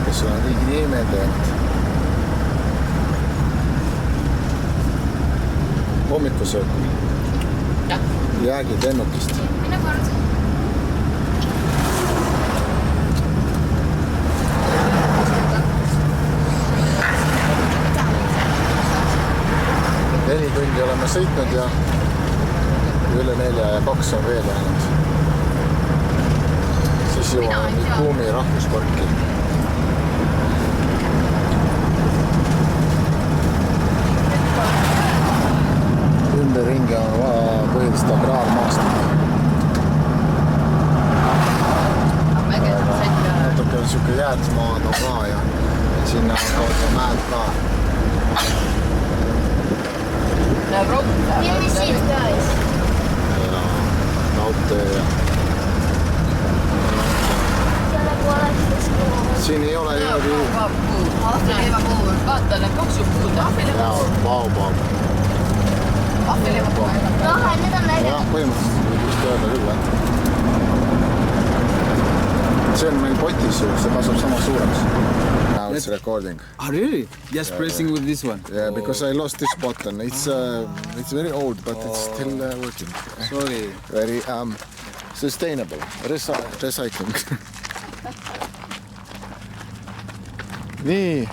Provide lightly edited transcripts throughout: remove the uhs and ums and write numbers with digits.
kes on riigi nii meelde jäänud. Hommikusöök. Jäägid lennukist. Mine kord. Neli tundi oleme sõitnud ja üle 4 ja 2 on veel jäänud. Siis jõuame Mikumi rahvusparki. Ümberringi on põhiliselt agraarmaastik. Natuke on siuke jäätmaad on ka ja sinna on kaudu mäed ka. Give me seat, guys. Ja raudtee ja... Siin ei ole niimoodi... Ahviliivapuu. Vaata, need koksupuud. Jaa, baobab. Ahviliivapuu. Need on ägedad. Jah, põhimõtteliselt võib just öelda küll, See on meil potis, see kasvab sama suureks. Now it's recording. Oh, really? Just pressing with this one? Yeah, because I lost this button. It's very old, but it's still working. Sorry. Very sustainable. Recycling. Nii.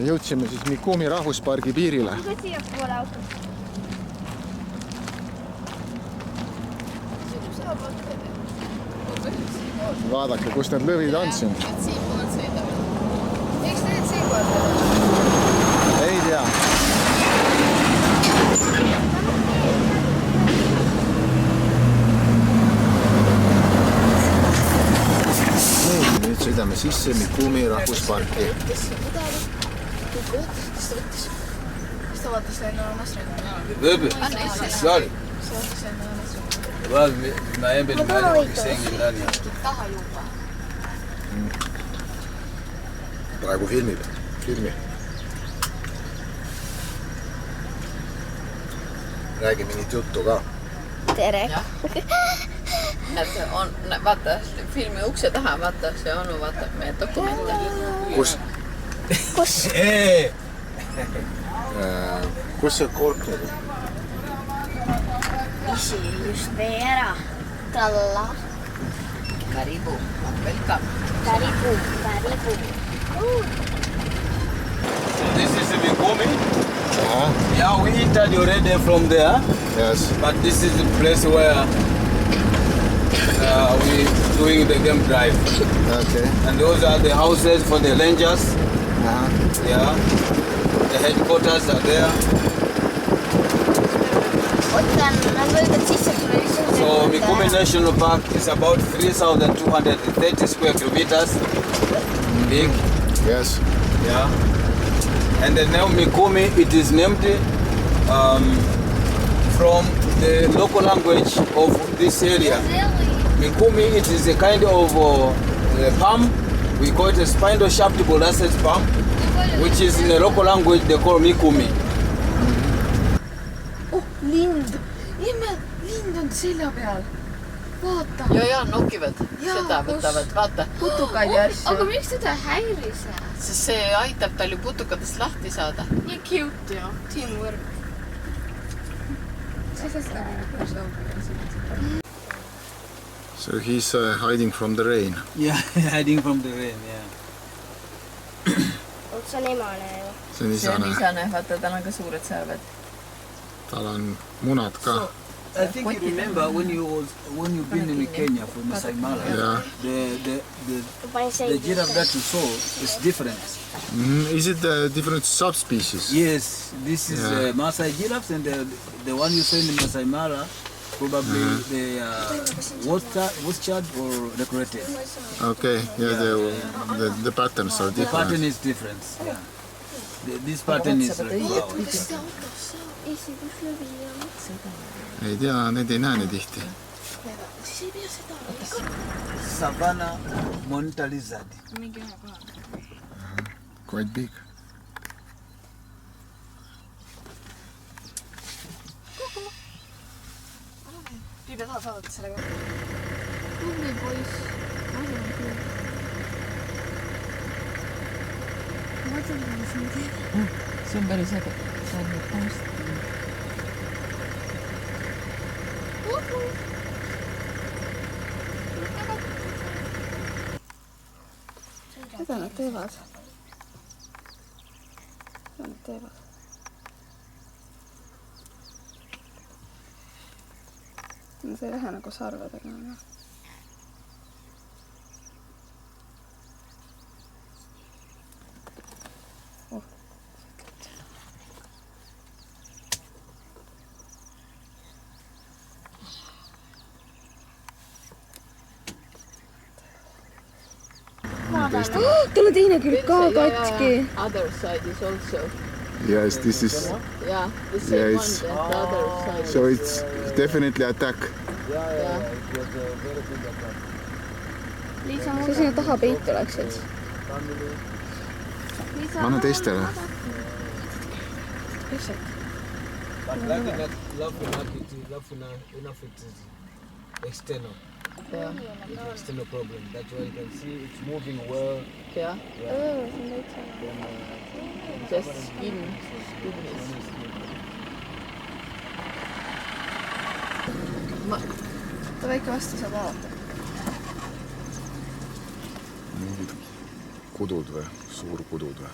Jõudsime siis Mikumi rahvuspargi piirile. Vaadake, kus need lõvid on siin. Miks need siinpool? Ei tea. Nüüd sõidame sisse Mikumi rahvusparki. Kas ta vaatas enne Nasrina? Baby, sorry. Maembe ni mali wakisengi ndani. Taha juua. Praegu filmi. Räägi mingit juttu ka. Tere. Vaata, filmi ukse taha, vaata, see onu vaatab meie dokumente. Kus? Kus see kork nüüd on? Isi just vee ära. Tralla. Karibu, welcome. Karibu. This is Mikumi. Aha, Yeah, we entered already from there, yes. but this is the place where we doing the game drive. Okay. And those are the houses for the rangers. Aha. Yeah, the headquarters are there. Otan, võidad sisse sulle So Mikumi National Park is about 3,230 square kilometers big. Yes. Yeah. And the name Mikumi, it is named from the local language of this area. Mikumi, it is a kind of palm. We call it a spindle-shaped molasses palm, which is in the local language they call Mikumi. Oh, lind. Lind on selja peal. Vaata. Ja, nokivad. Seda võtavad, vaata. Putukaid ja asju. Aga miks teda häiris? Sest see aitab tal ju putukatest lahti saada. Nii cute ju. Teamwork. So he's hiding from the rain. Yeah, hiding from the rain, yeah. See on emane ju. See on See on isane. isane, vaata, tal on ka suured sarved. Tal on munad ka. I think you remember when you've been in Kenya for Masai Mara, Yeah. the Panin giraffe that you saw is different. Is it different subspecies? Yes, this is Yeah. Masai giraffes, and the one you saw in Masai Mara, probably they are watered or decorated. Okay, yeah, the patterns are The pattern different. is different. Yeah. This pattern is like ours. Isi, kus lõvi on? Ei tea, need ei näe nii tihti. Siis ei pea seda. Savannah monitor lizard. Mingi ühe koha. Quite big. Piibe tahad vaadata selle kohta? tubli poiss. See on päris äge. See on nüüd hästi. Mida nad teevad? Mida nad teevad? See ei lähe nagu sarvedega. Tule teine külg ka katki. Other side is also. Yes, this is... Yeah, the same Yeah, one it's- that the other side. So it's definitely attack. Yeah. Liisa, Sa sinna taha peitu läksid. Anna teistele. Enough it is external. Yeah. It's external problem. That's why you can see it's moving well. Yeah. Just skin is. Ta väike vastu saab vaadata. Mingid kudud või? Suurkudud või?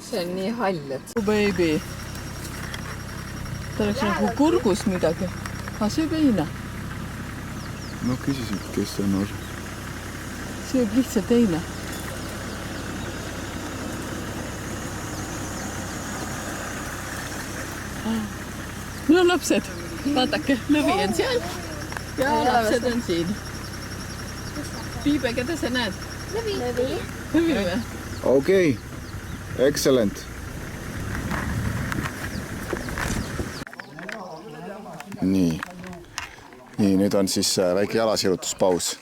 See on nii hall, et... Baby. Ta oleks nagu kurgus midagi. Sööb heina. No küsisin, kes see on olnud. Sööb lihtsalt heina. No lapsed, vaadake, lõvi on seal ja lapsed on siin. Piibe, keda sa näed? Lõvi. Lõvi või? Okei, excellent. Nii, nüüd on siis väike jalasirutuspaus.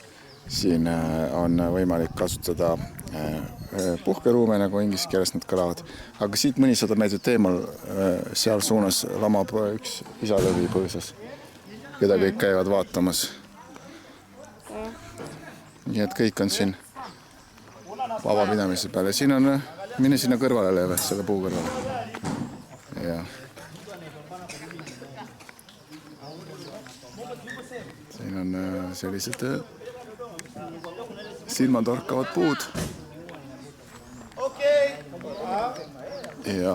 Siin on võimalik kasutada puhkeruume, nagu inglise keeles nad kõlavad. Aga siit mõnisada meetrit eemal seal suunas lamab üks isalõvi põõsas, keda kõik käivad vaatamas. Nii et kõik on siin vabapidamise peale. Siin on, mine sinna kõrvale leeve, selle puu kõrvale. Ja. Siin on sellised silmatorkavad puud. Ja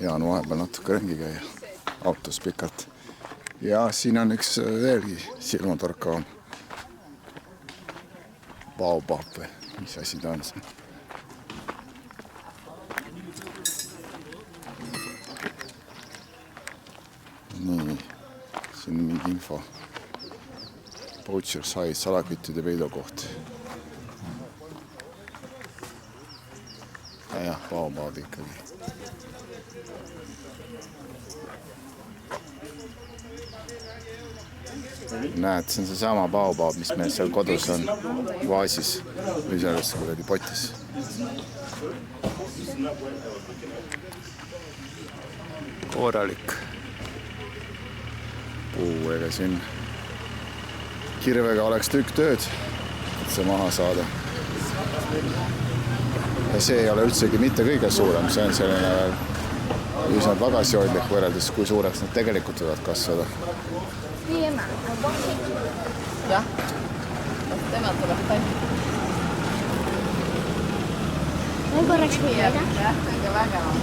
Jaan vahepeal natuke ringi käia autos pikalt. Ja siin on üks veelgi silmatorkavam baobab või mis asi ta on see. Nii, siin on mingi info. Poacher sai salaküttide peidokoht. Ja, baobab ikkagi. Näed, see on see sama baobab, mis meil seal kodus on vaasis või selles kuradi potis. Korralik puu, ega siin kirvega oleks tükk tööd, et see maha saada. Ja see ei ole üldsegi mitte kõige suurem, see on selline üsna tagasihoidlik võrreldes, kui suureks nad tegelikult võivad kasvada. Jah. Tema tuleb tänni. Või korraks võida. Jah, kõige vägevam.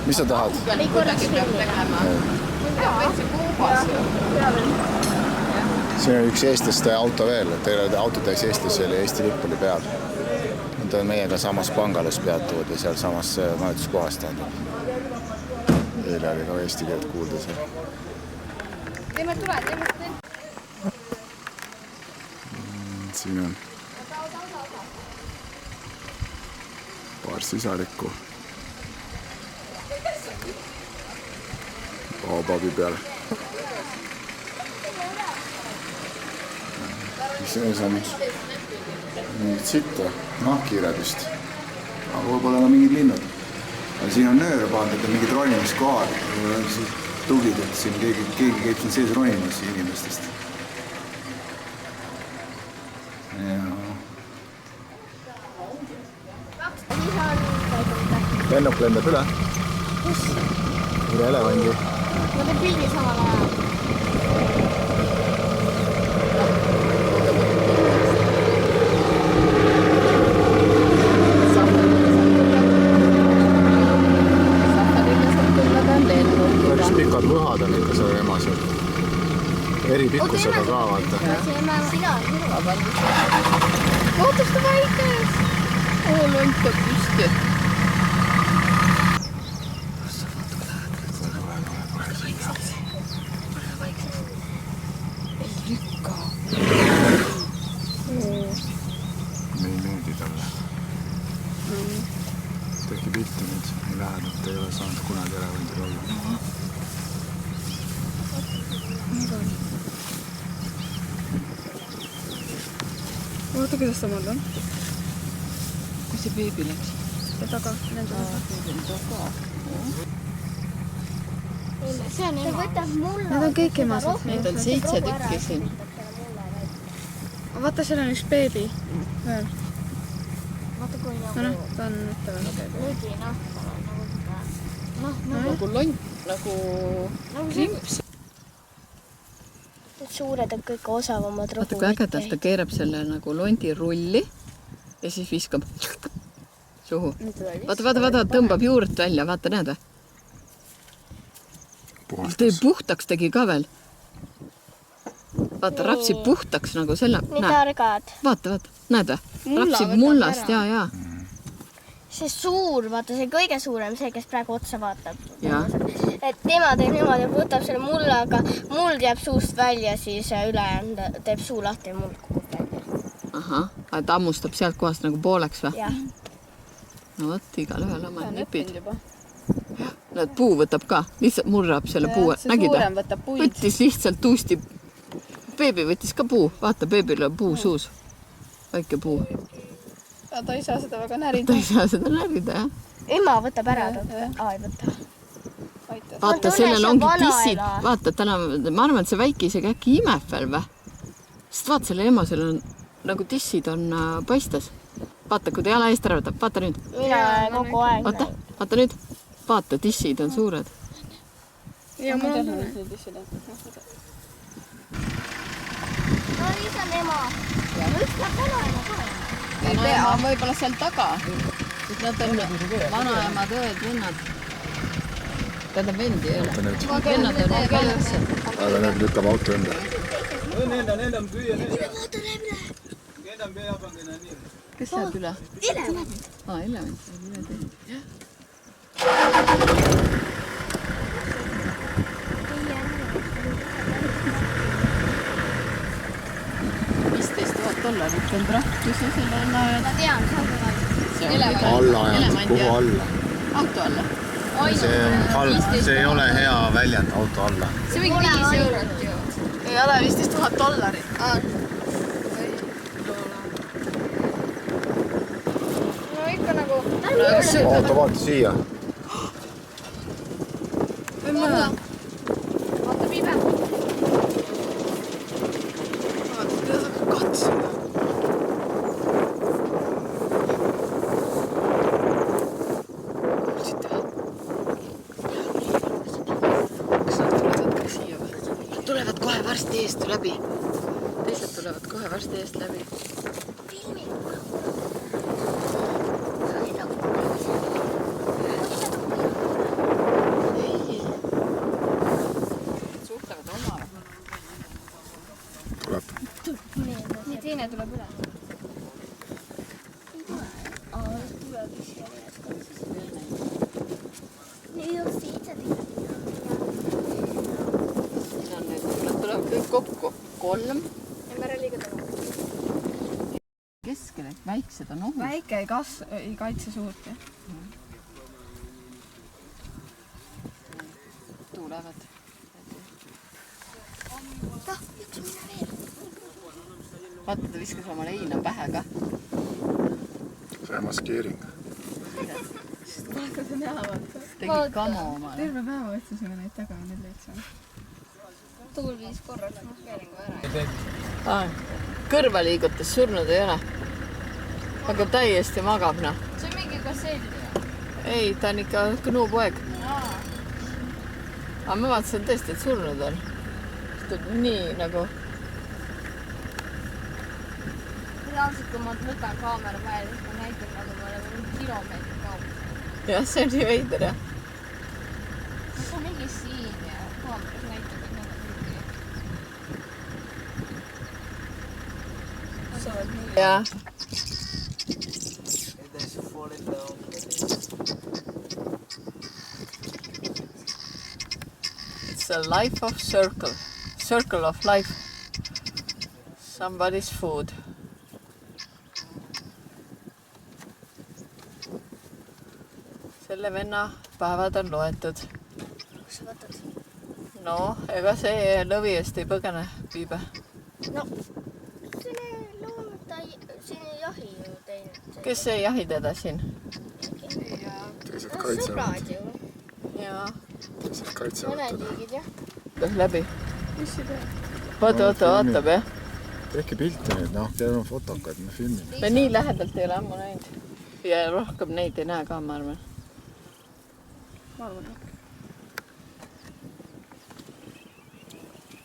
Mis sa tahad? Kuidagi peab tegema. Peab veitsi kuubas. Siin on üks eestlaste auto veel, teil auto täis eestlasi oli Eesti lipp oli peal. Nad on meiega samas pangalus peatuvad ja seal samas majutuskohas tähendab. Eile oli ka eesti keelt kuulda seal. Teeme tule. Siin on paar sisalikku baobabi peal. see on mingid sitta, nahkhiired vist. Aga võib-olla ka mingid linnud. Aga siin on nööre pandud ja mingid ronimiskohad. Tublid, et siin keegi käib siin sees ronimas inimestest. Ja... Lennuk lendab üle. Üle elevandi. Ma teen pildi samal ajal. Päris pikad lõhad on ikka selle emasel. Eri pikkusega ka, vaata. Ootas ta väikes. Lontab püsti. Me ei meeldi talle. Tehki pilti nüüd, nii lähedalt ei ole saanud kunagi elevandil olla. Vaata, kuidas samad on. Kui see beebi läks? Ja taga, nende taga. See on ema. Need on kõik emased. Neid on 7 tükki siin. Vaata, seal on üks beebi. Veel. Vaata kui No, ta on mitte väga beebi. lõgi nahkala. Nagu lont, nagu kriips. Suured on kõik osavamad Vaata, kui ägedalt ta keerab selle nagu londi rulli ja siis viskab suhu. Vaata, tõmbab juurt välja, vaata, näed või? Tee puhtaks tegi ka veel. Vaata, rapsib puhtaks nagu selle. Nii targad. Vaata, näed või? Rapsib mullast, jaa. See suur, vaata see kõige suurem, see, kes praegu otsa vaatab. Jaa. Et tema teeb niimoodi, võtab selle mullaga, muld jääb suust välja, siis ülejäänud teeb suu lahti ja muld kukub välja. Ahah, ta ammustab sealt kohast nagu pooleks või? Jah. No võt, igal ühel oma nipid. Näed, puu võtab ka, lihtsalt murrab selle puu. Nägid või? Võttis lihtsalt tuusti. Beebi võttis ka puu. Vaata, beebil on puu suus. Väike puu. Ta ei saa seda väga närida. Ta ei saa seda närida, jah. Ema võtab ära. Ei võta. Vaata, sellel ongi tissid. Vaata, ma arvan, et see väike isegi äkki imeb veel või? Sest vaata, selle emasel on nagu tissid on paistes. Vaata, kui ta jala eest ära võtab. Vaata nüüd. Mina kogu aeg. Vaata nüüd. Vaata, tissid on suured. Ja mul on tissid. No, siis on ema. Üks läheb vanaema ka. Ei pea, võib-olla seal taga. Nad on vanaemad, õed, vennad. Tähendab vendi ei ole. Vennad on väljasse. Aga nüüd lükkab auto ümber. Kes läheb üle? Elevant. Elevant. Jah. 15 000 $, on praktuse selle alla ajad. Ma tean, see on Alla ajad, kuhu alla? Auto alla. See on halb, see ei ole hea väljend auto alla. See mingi 5 eurot ju. Ei ole 15 000 $. No ikka nagu... Oota, vaata siia. Vaata piibe. Vaata, teda saab katsuda. Tulevad kohe varsti eest läbi. Teised tulevad kohe varsti eest läbi. Suhtlevad omale. Tuleb. Nii teine tuleb üle. Nii on siitsed. Tuleb kõik kokku. 3. Ja mere liiga tuleb. Keskele, väiksed on ohus. Väike ei kaitse suurt. Tulevad. Üks mine veel. Vaata, ta viskas oma leina pähe ka. see on maskeering. Vaata, see näha, vaata. Tegi kamo omale. Terve päeva otsisime neid taga ja nüüd leidsime. Tuul viis korraks maskeeringu ära. Kõrva liigutas, surnud ei ole. Aga täiesti magab, noh. See on mingi kassell. Ei, ta on ikka knuupoeg. Aga ma vaatasin tõesti, et surnud on. Istud nii nagu... Reaalselt, kui ma võtan kaamera vahel, siis ma näitan, nagu ma olen kilomeetri kaamera. Jah, see on nii veider, jah. See on mingi siin ja kaameras näitab, et nad on mingi. Jah. It's a life of circle. Circle of life. Somebody's food. Selle venna päevad on loetud. Kus sa võtad? No, ega see lõvi eest ei põgene, Piibe. No, siin ei loomata, siin ei jahi ju teinud. Kes ei jahi teda siin? Teised kaitsevad. Sõbrad ju. Jaa. Teised kaitsevad Mõned teda. liigid, jah. Lõh läbi. Vaata, vaatab, jah. Tehke pilti nüüd, noh, teil on fotokad, me filmime. Me nii lähedalt ei ole ammu näinud. Ja rohkem neid ei näe ka, ma arvan.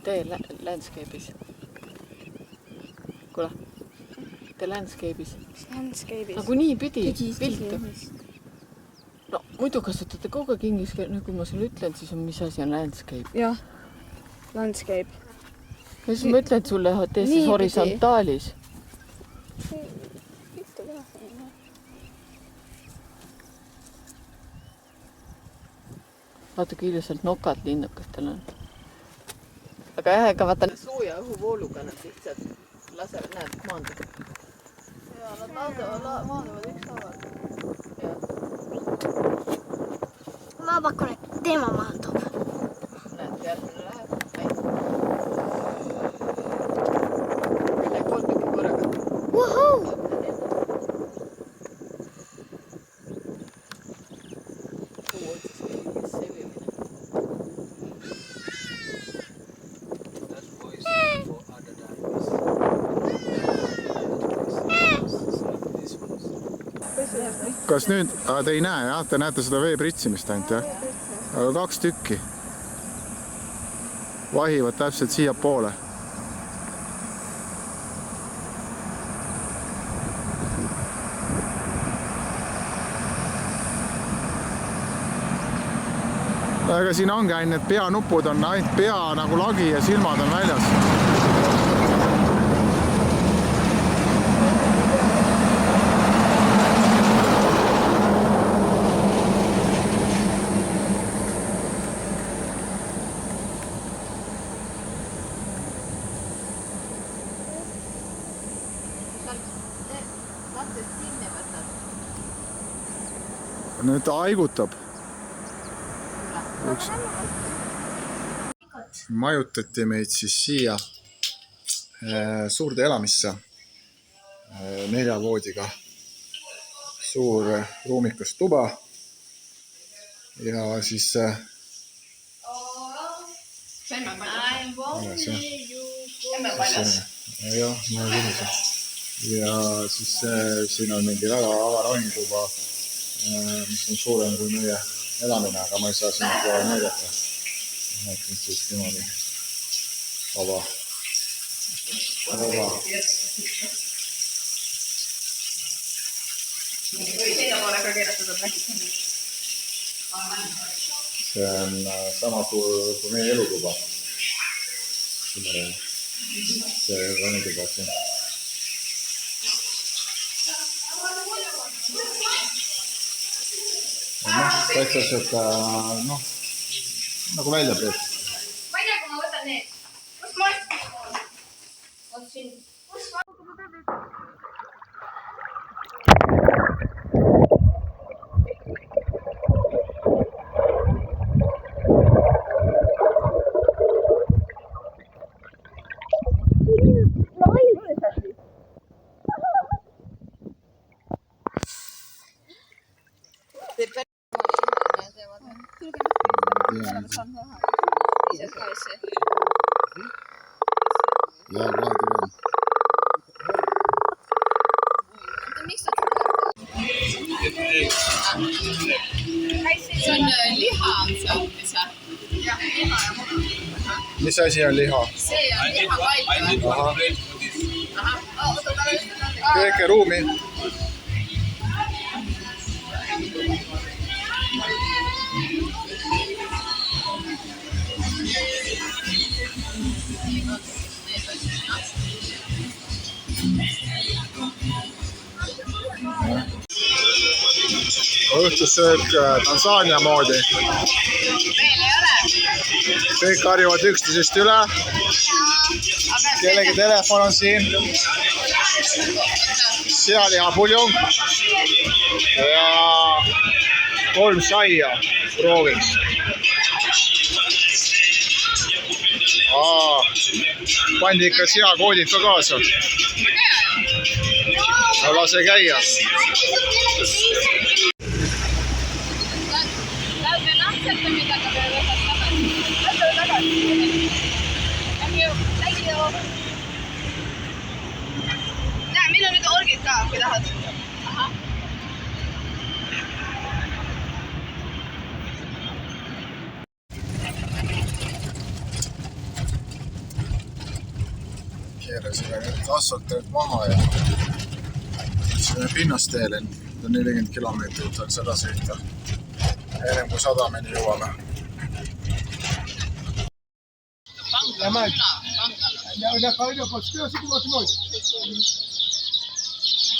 Tee landscape'is. Kuule, tee landscape'is. Landscape'is. Nagu nii pidi piltu. No muidu kasutate kogu aeg inglise keele, kui ma sulle ütlen, siis on mis asi on landscape. Jah, landscape. Ja siis ma ütlen sulle, tee siis horisontaalis. Vaata, kui ilusalt nokad linnukatel on. Aga jah, ega vaata sooja õhuvooluga nad lihtsalt lasevad, näed, maandud. Jaa, nad maanduvad ükshaaval. Ma pakun, et tema maandub. Näed, järgmine läheb. Läheb 3 tükki korraga. Vuhuu! Kas nüüd, te ei näe, jah? Te näete seda vee pritsimist ainult, jah? Aga 2 tükki vahivad täpselt siia poole. Aga siin ongi ainult need peanupud on ainult pea nagu lagi ja silmad on väljas. Nüüd ta haigutab. Majutati meid siis siia suurde elamisse 4 voodiga. Suur ruumikas tuba. Ja siis ja siis siin on mingi väga avaronituba, mis on suurem kui meie elamine, aga ma ei saa sinna kohe näidata. Näitan siis niimoodi vaba. See on sama suur kui meie elutuba. See ranituba siin. Täitsa siuke, noh, nagu välja peetud. Ma ei tea, kui ma võtan need. Kus ma olen? Oot siin. Kus ma Ja, kohe tuleb. See on liha seal, mis on? Mis asi on liha? See on lihakall. Keeke ruumi. Õhtussöök Tansaania moodi. Kõik harjuvad üksteisest üle. Kellegi telefon on siin. Sealihapuljong ja 3 saia prooviks. Pandi ikka seakoodid ka kaasa. No lase käia. Näe, meil on nüüd orgid ka, kui tahad. Keerasime nüüd asfaltteed maha ja sõime pinnasteele. 40 kilomeetrit on seda sõita. Ennem kui sadameni jõuame.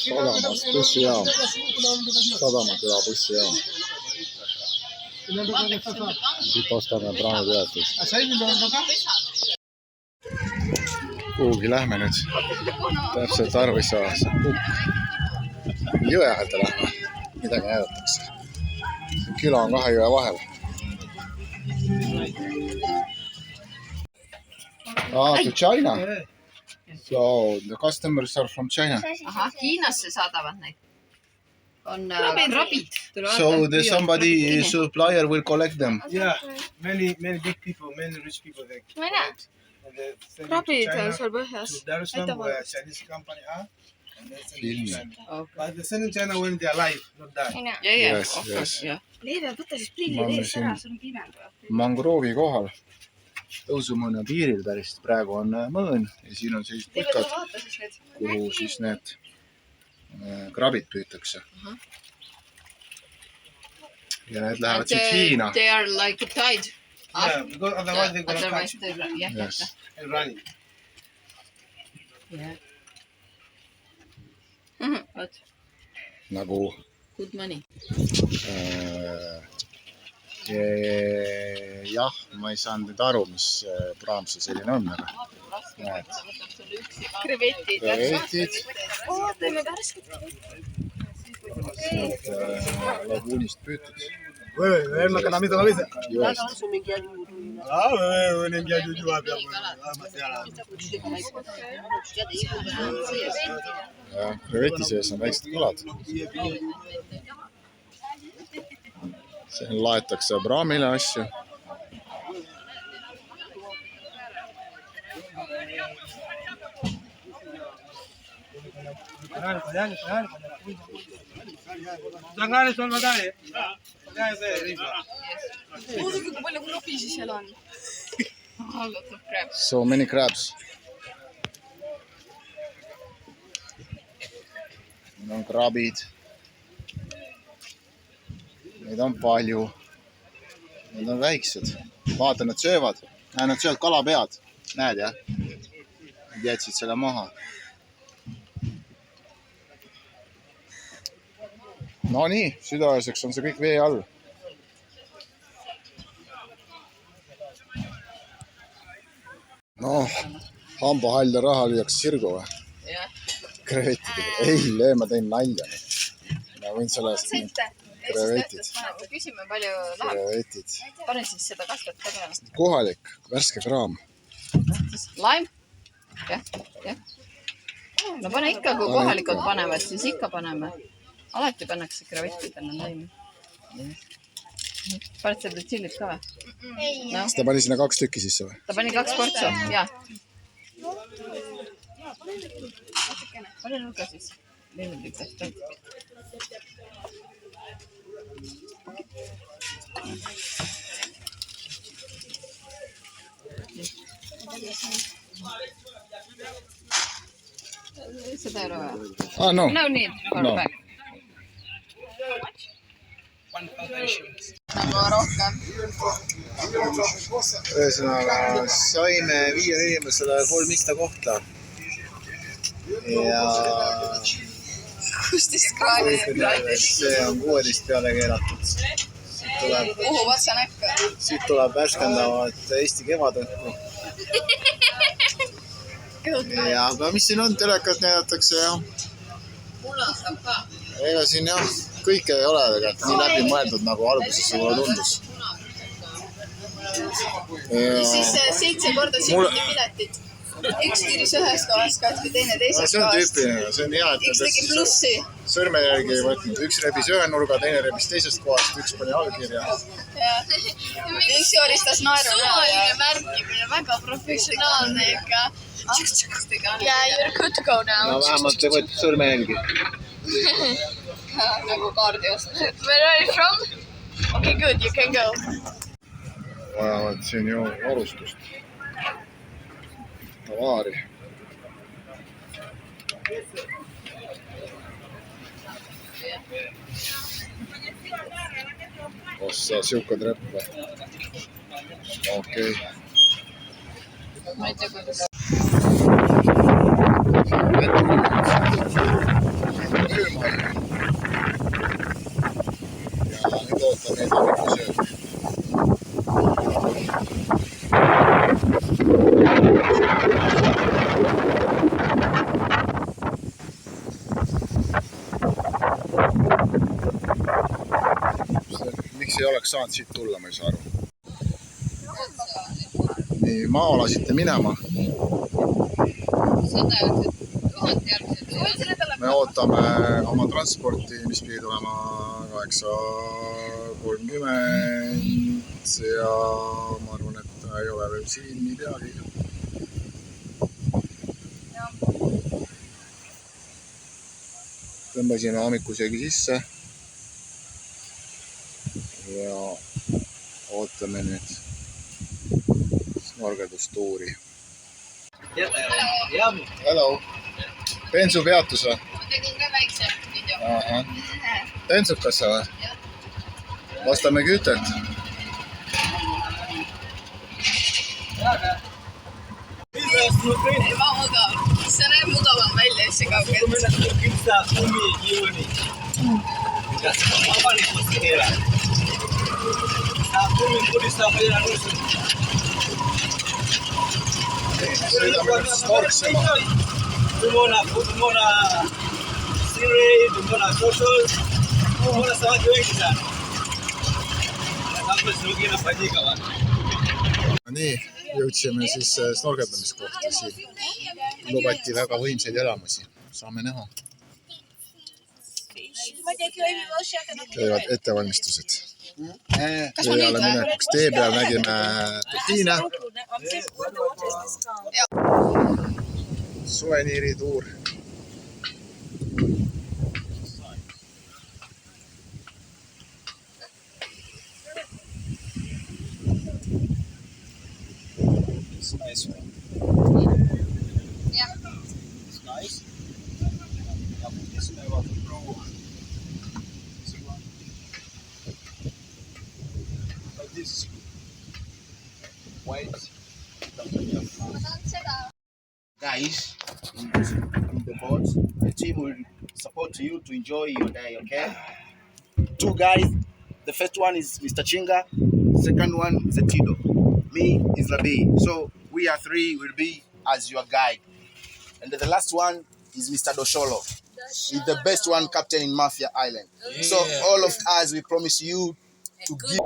Sadamas bussijaam. Sadamaküla bussijaam. Siit ostame praamipeatust. Kuhugi lähme nüüd. Täpselt aru ei saa. Jõe äärde lähme. Midagi näidatakse. Küla on 2 jõe vahel. To China. So the customers are from China. Aha, Hiinasse saadavad neid. On krabid. So there's somebody, supplier will collect them. Yeah, many big people, many rich people there. Krabid on seal põhjas. To Dar es Salaam, where Chinese company are. And they send it to China. But they send in China when they are alive, not die. Yes. Leeve, võta siis prillid eest ära, sul on pimend. Mangroovi kohal. Tõusumõõna piiril päris. Praegu on mõõn ja siin on sellised pulkad, kuhu siis need krabid püütakse. Ja need lähevad siit Hiina. They are like tied. Yeah, because otherwise they're going to catch you Yes. and running. Nagu Good money. jah, ma ei saanud nüüd aru, mis praam see selline on, aga näed. Krevetid. Krevetid. Teeme värsket. Siit laguunist püütud. Ja kreveti sees on väiksed kalad. Siin laetakse praamile asju. So many crabs. Need on krabid. Neid on palju. Need on väiksed. Vaata, nad söövad. Nad söövad kalapead. Näed, jah? Nad jätsid selle maha. No nii, südaööseks on see kõik vee all. No, hambahall ja raha lüüakse sirgu või? Krevetidega. Ei, ma tein nalja. Ma võin sellest krevetid. Küsime palju läheb. Krevetid. Pane siis seda kastet ka peale. Kohalik, värske kraam. Laim? Jah. No pane ikka, kui kohalikud panevad, siis ikka paneme. Alati pannakse krevetidele laimi. Paned seda tšillit ka või? Kas ta pani sinna 2 tükki sisse või? Ta pani 2 portsu, jaa. Pane nurga siis. Lennutitest. Seda ei ole vaja. No. No need for No. back. Nagu rohkem. Ühesõnaga saime 5 inimesele 3 ista kohta. Ja 16 kraadi. see on 16 peale keeratud. Kuhu vatsa näkku? Siit tuleb värskendavad Eesti kevadõhku. Ja aga mis siin on, telekat näidatakse ja Muna saab ka. ega siin jah, kõike ei ole tegelikult nii läbi mõeldud, nagu alguses sulle tundus. Siis 7 korda sikuti piletit. Üks tiris ühest kohast katki, teine teisest See on kohast. tüüpiline, see on hea, et Üks tegi plussi. sõrmejälgi ei võtnud. Üks rebis ühe nurga, teine rebis teisest kohast, üks pani allkirja. Üks jooristas naeru näo ja märkimine, väga professionaalne ikka. Ja you're good to go now. no vähemalt ei võtnud sõrmejälgi. nagu kaardiost. Where are you from? Okay, good, you can go. Vajavad siin ju varustust. Tavaari. Ossa siuka trepp või? Okei. Ma ei tea, kuidas. Öömaja. Ja nüüd ootan neid hommikusööd. Miks ei oleks saanud siit tulla, ma ei saa aru. Nii, maa lasite minema. Me ootame oma transporti, mis pidi tulema 8:30 ja ma arvan, et ta ei ole veel siin nii peagi. Tõmbasime hommikusöögi sisse ja ootame nüüd snorgeldustuuri. Hello! Bensupeatus või? Ma tegin ka väikse video. Bensukas sa või? Vastame kütet. Ebamugav. See näeb mugavam välja hästi kaugelt. Sõidame nüüd snorksema. Tumeona stingray, tumeona turtles, tumeona samaki wengi sana. Hapa snorkeling inafanyika bwana. Nii, jõudsime siis snorkeldamiskohta siin. Lubati väga võimsaid elamusi. Saame näha. Käivad ettevalmistused. Peale minekuks tee peal nägime delfiine. Suveniirituur. It's nice one. Yeah. It's nice. Ja, this is what the pro. Like this. White. Guys, in the boat, the team will support you to enjoy your day, okay? 2 guys. The first one is Mr. Chinga. Second one is Tido. Me is Labi. So we are 3 will be as your guide. And the last one is Mr. Dosholo. He's the best one captain in Mafia Island. Yeah. So all of us, we promise you to give.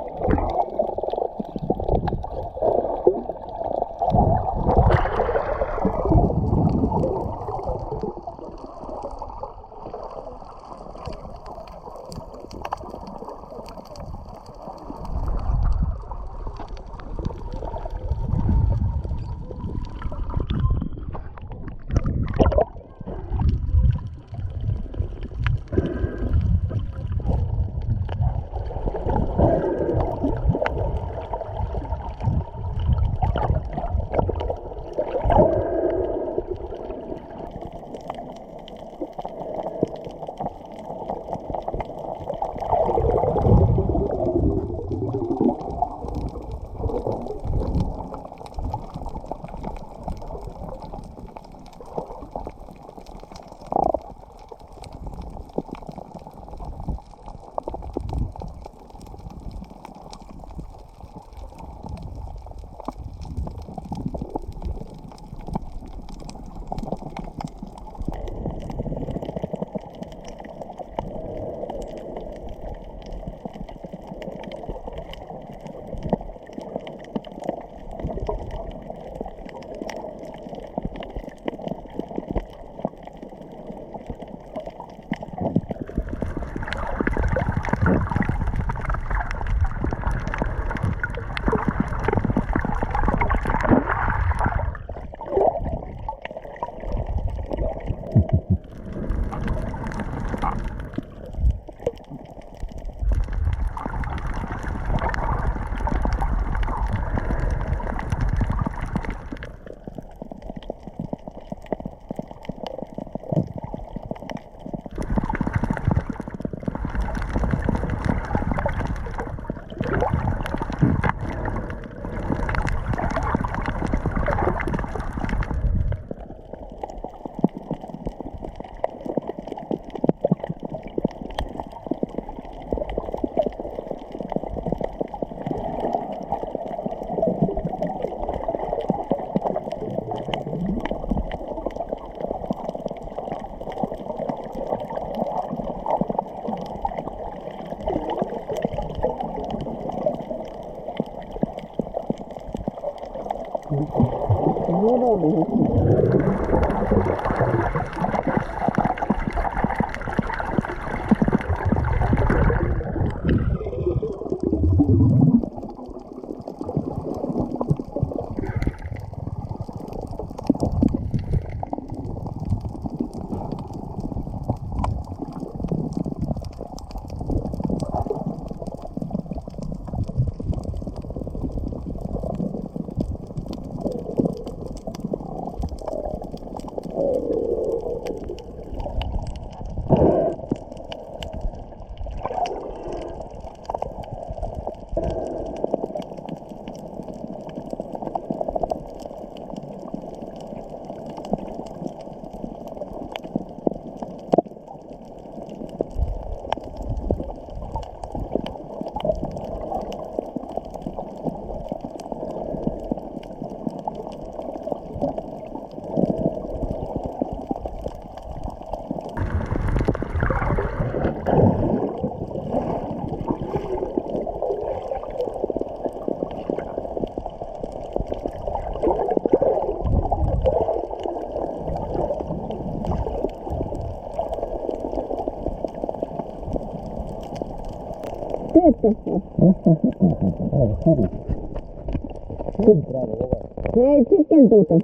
Hei, sitten tuota.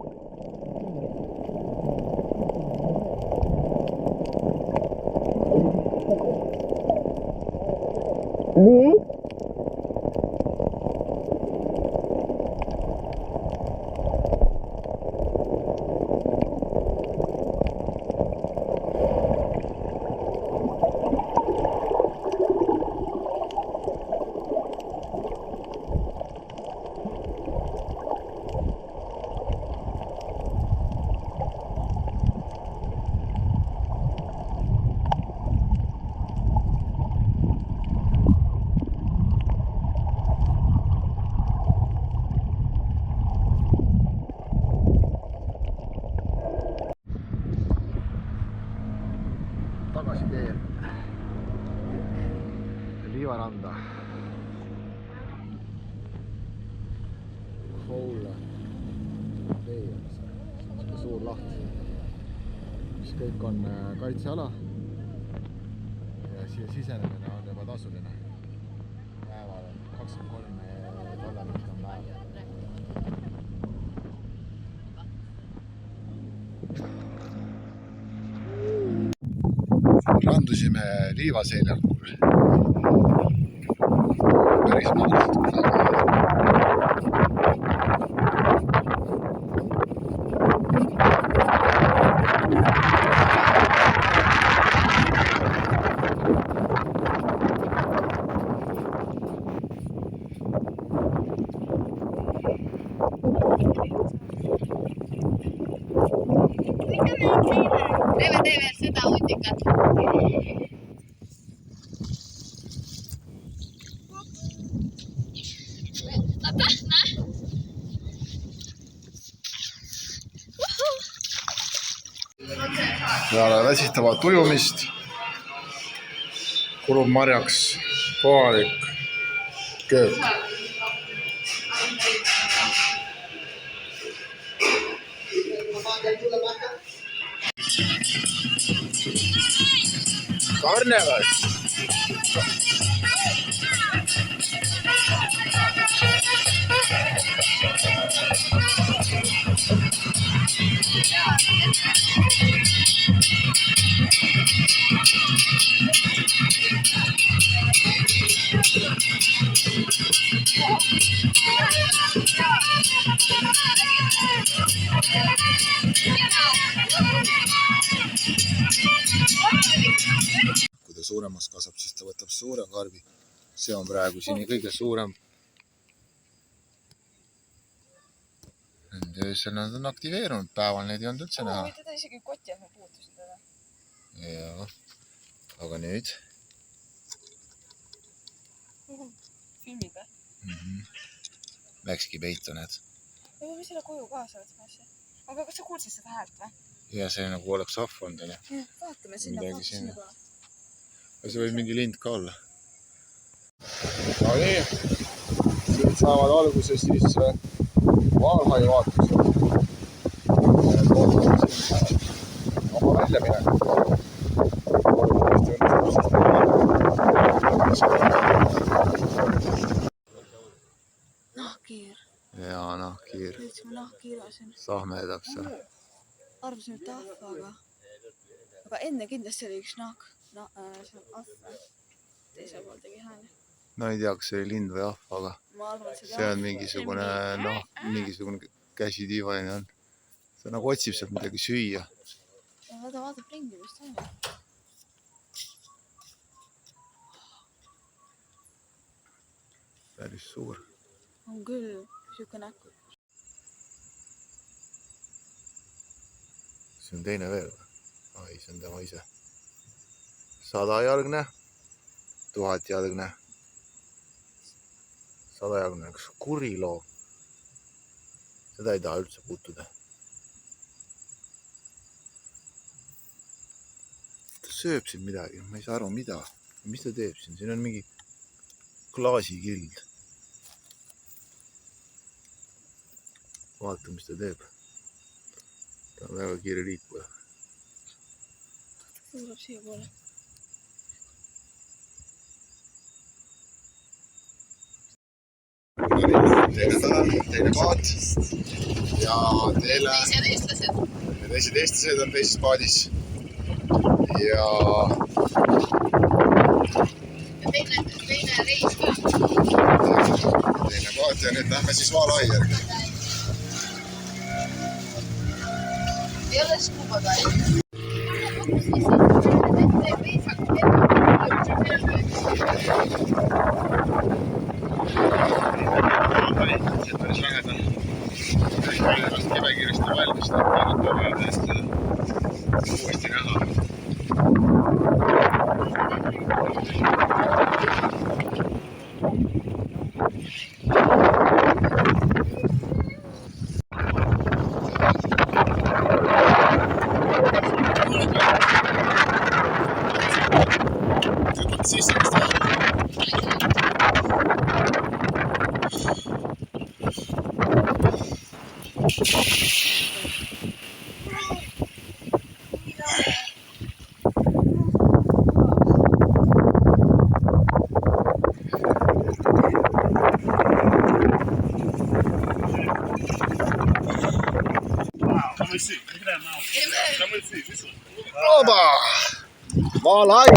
Niin? Tagasi teel Liivaranda. Foula tee on see suur laht, mis kõik on kaitseala ja siia sisenemine on juba tasuline. Päeval on $23 on päev. Randusime liivaseljal. Päris magusalt. Tee veel seda utikat. Peale väsitavat ujumist kulub marjaks kohalik köök. Karneval! Kui ta suuremaks kasvab, siis ta võtab suure karbi. See on praegu siin kõige suurem. Öösel nad on aktiveerunud, päeval neid ei olnud üldse näha. Teda isegi kotti, ma puutusin teda. Ja, aga nüüd? Filmid või? Läkski peitu need. Ma selle koju kaasa võtma asja. Aga kas sa kuulsid seda häält või? Ja see nagu oleks ahv olnud. Vaatame sinna. See võib mingi lind ka olla. No nii, siin saavad alguse siis Vaalhai vaatus. Oma välja minek. Nahkhiir. Jaa, nahkhiir. Võtsime nahkhiirasin. Sahmeedaks. Arvasin, et ahva, aga enne kindlasti oli üks nahk. See on ahva. Teisel pool tegi hääle. No ei tea, kas see oli lind või ahv, aga see on mingisugune käsitiivaline on. See nagu otsib sealt midagi süüa. Ta vaatab ringi vist on. Päris suur. On küll siuke näkku. See on teine veel. Ai, see on tema ise. 100 jalgne, 1000 jalgne. 100 jalgne, üks kuriloo. Seda ei taha üldse puutuda. Ta sööb siin midagi, ma ei saa aru mida. Mis ta teeb siin? Siin on mingi klaasikild. Vaata, mis ta teeb. Ta on väga kiire liikuja. Tuleb siia poole. Teine tänam, teine paat ja teised eestlased on teises paadis ja teine reis ka. Teine paat ja nüüd lähme siis Vaalhai järgi. Ei ole skuubaga. See päris lähedal. Kivekiiresti valmis, uuesti näha. Oba! Vaalhai!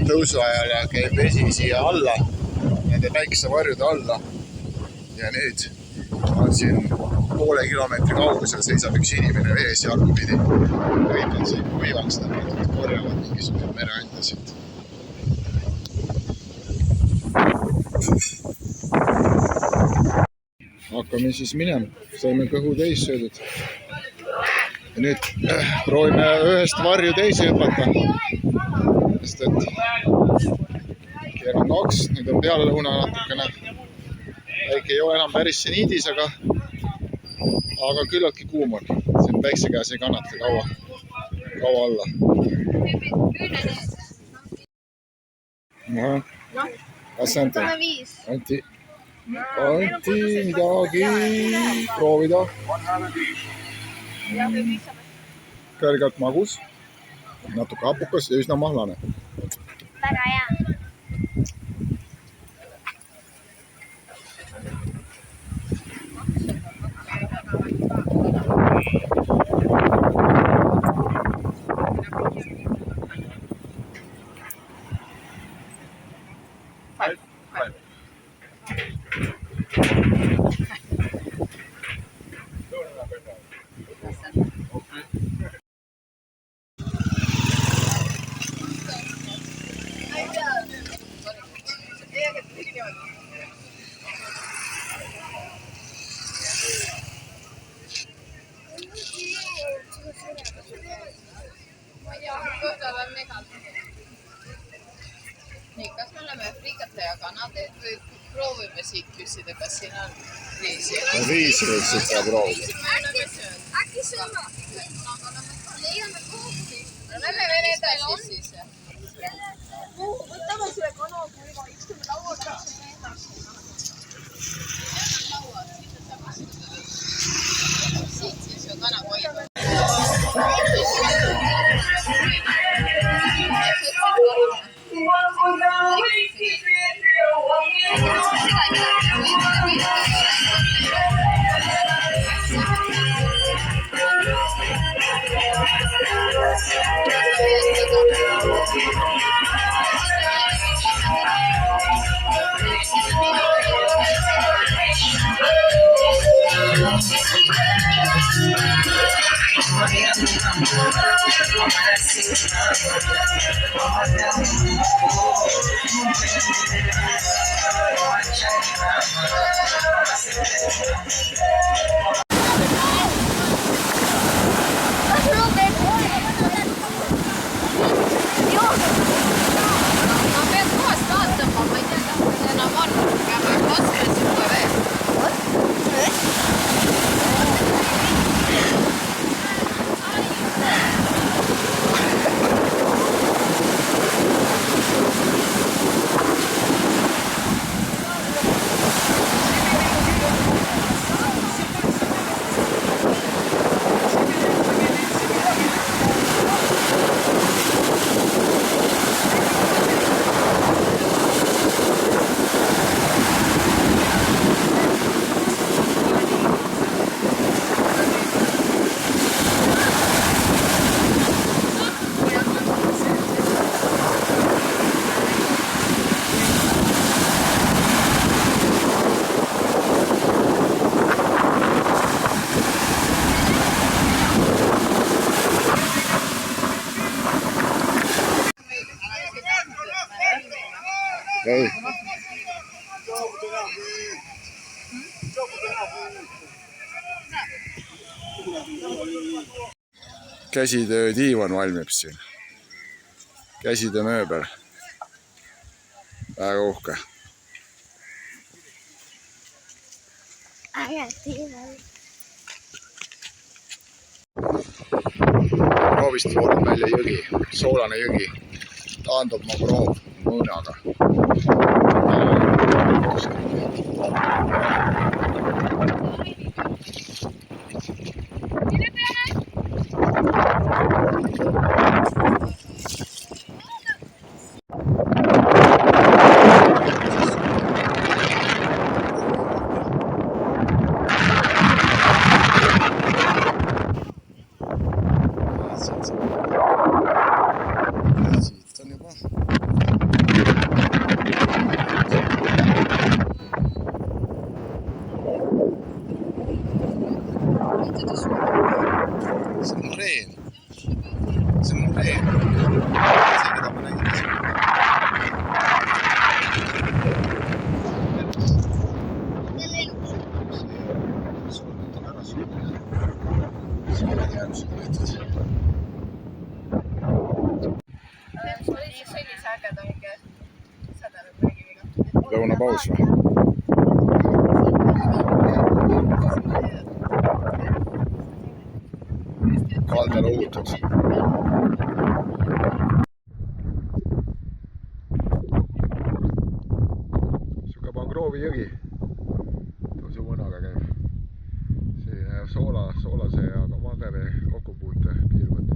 Tõusu ajal käib vesi siia alla, nende päikesevarjude alla. Ja nüüd on siin poole kilomeetri kaugusel seisab üks inimene vees jalgupidi. Kõik on siin kuivaks, nad korjavad mingisugused mereandasid. Hakkame siis minema. Saime kõhu täis söödud. Ja nüüd proovime ühest varju teise hüpata. Sest et keeran 2, nüüd on peale lõuna natukene. Väike ei ole enam päris seniidis, aga küllaltki kuum on. Siin päikse käes ei kannata kaua alla. Kas Anti? Anti midagi proovida. Kõrgelt magus, natuke hapukas ja üsna mahlane. Väga hea. Nii, kas me oleme friikate ja kanadeed või proovime siit küsida, kas siin on riisi? Riisi võiks seda proovida. Äkki sõna? Leiame kohti. No lähme veel edasi siis. Võtame selle kanakuiva, istume laua peal. Siit siis ju kanakuiva. käsitöö diivan valmib siin. Käsitöö mööbel. Väga uhke. Kroovist voolab välja jõgi, soolane jõgi. Taandub mu kroov mõõnaga. Siit on juba. See on mureen. See on mureen. See, mida ma nägin. Sulgud on ära sulgud. See on jäänud võetud. Sellise ägeda mingi sädelet räägiviga. Lõunapaus või? Kaldale uutud. Siuke Mangroovi jõgi. Tõusu mõnaga käib. See soolase ja magere kokkupuute piirkond.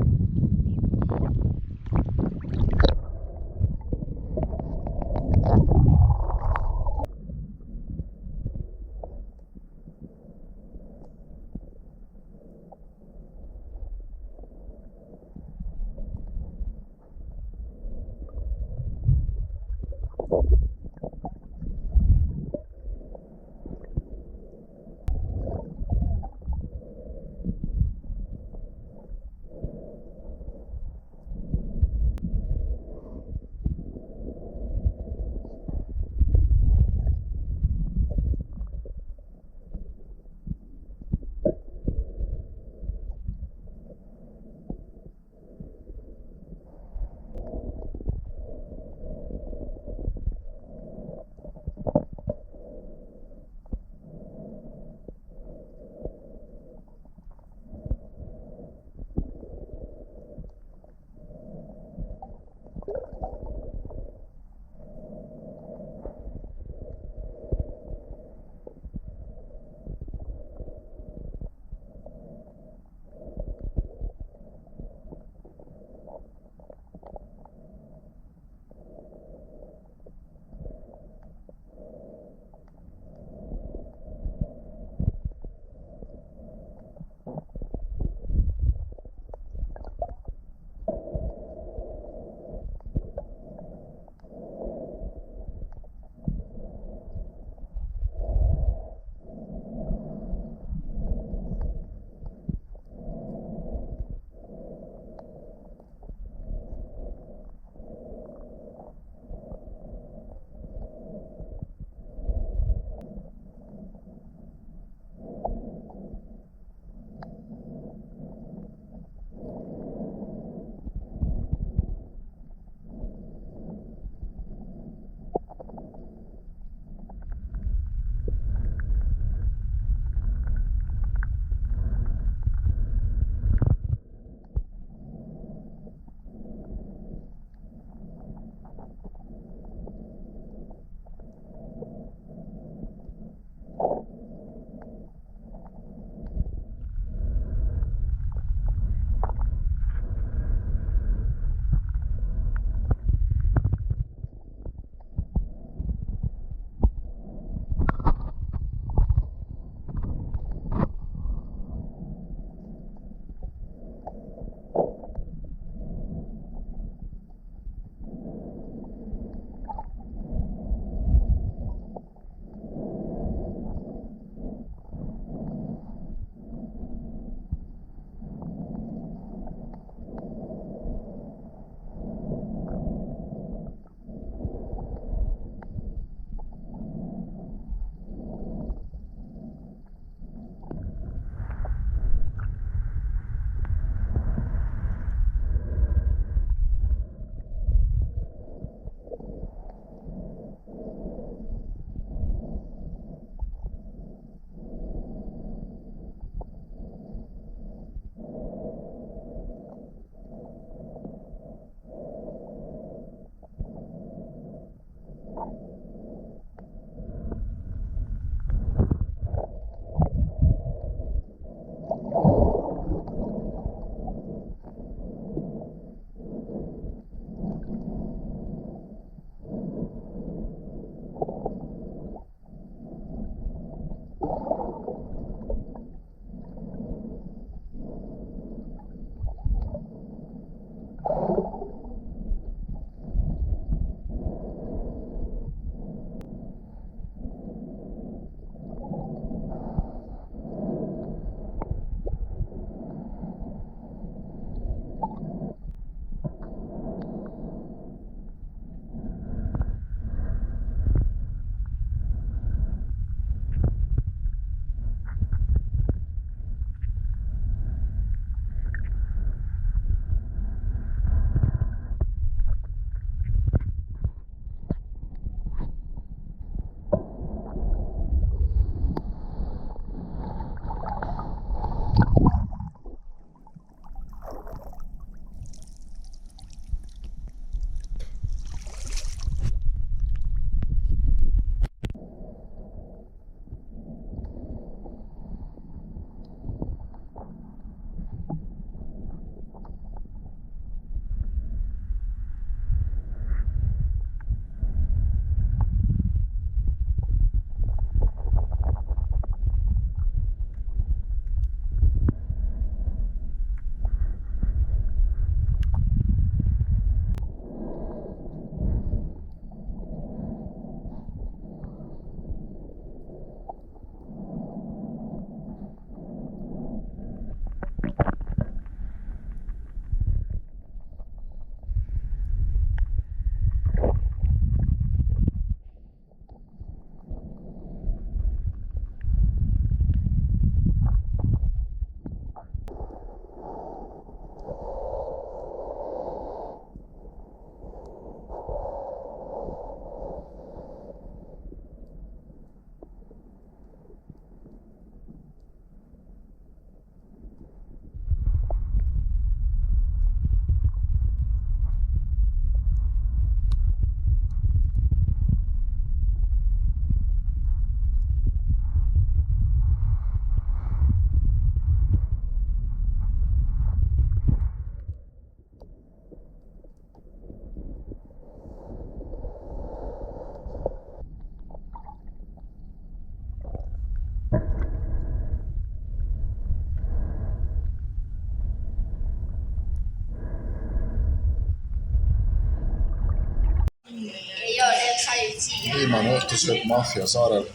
viimane õhtusöök Mafia saarel.